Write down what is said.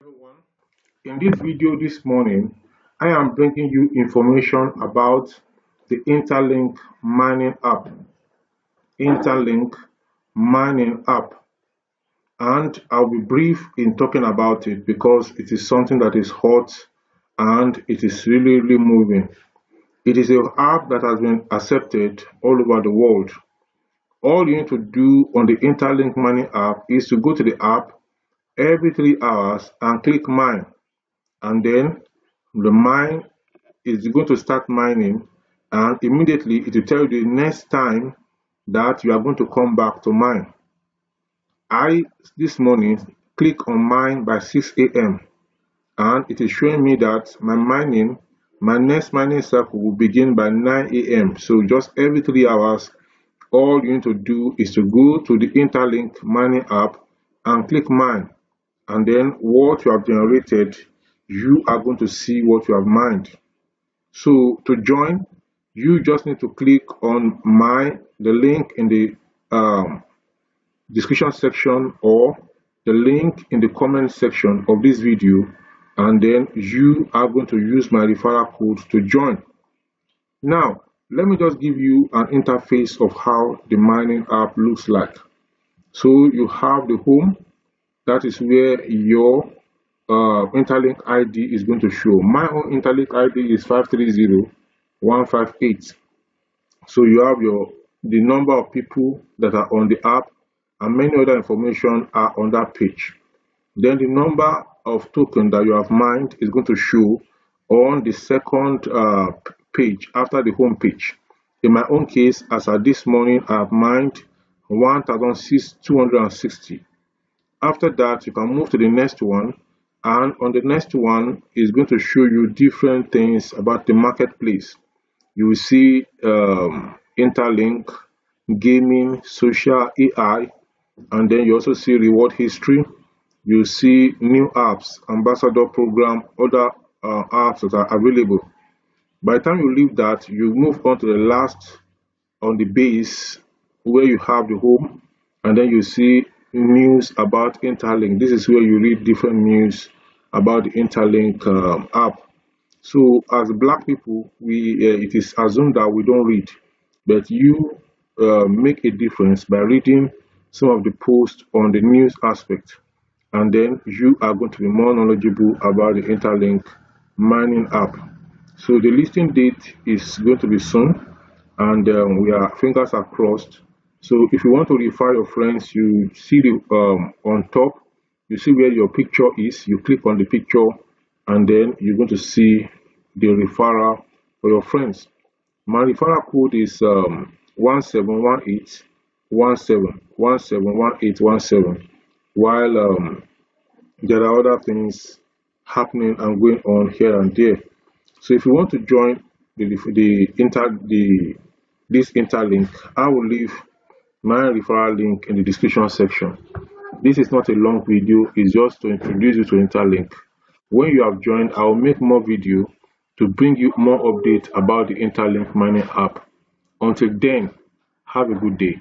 Everyone, in this video this morning, I am bringing you information about the Interlink Mining App. Interlink Mining App, and I'll be brief in talking about it because it is something that is hot and it is really moving. It is an app that has been accepted all over the world. All you need to do on the Interlink Mining App is to go to the app every 3 hours and click mine, and then the mine is going to start mining, and immediately it will tell you the next time that you are going to come back to mine. I this morning click on mine by 6 a.m. and it is showing me that my next mining cycle will begin by 9 a.m. So just every 3 hours, all you need to do is to go to the Interlink Mining App and click mine, and then what you have generated, you are going to see what you have mined. So to join, you just need to click on the link in the description section or the link in the comment section of this video, and then you are going to use my referral code to join. Now, let me just give you an interface of how the mining app looks like. So you have the home, that is where your Interlink ID is going to show. My own Interlink ID is 530158. So you have the number of people that are on the app, and many other information are on that page. Then the number of tokens that you have mined is going to show on the second page after the home page. In my own case, as of this morning, I have mined 1,260. After that, you can move to the next one, and on the next one is going to show you different things about the marketplace. You will see Interlink, gaming, social, AI, and then you also see reward history. You see new apps, ambassador program, other apps that are available. By the time you leave that, you move on to the last on the base where you have the home, and then you see news about Interlink. This is where you read different news about the Interlink app. So as black people, it is assumed that we don't read, but you make a difference by reading some of the posts on the news aspect, and then you are going to be more knowledgeable about the Interlink mining app. So the listing date is going to be soon, and fingers are crossed. So if you want to refer your friends, you see the on top, you see where your picture is. You click on the picture, and then you're going to see the referral for your friends. My referral code is 171817171817. While there are other things happening and going on here and there. So if you want to join this Interlink, I will leave my referral link in the description section. This is not a long video, it's just to introduce you to Interlink. When you have joined, I will make more video to bring you more updates about the Interlink mining app. Until then, have a good day.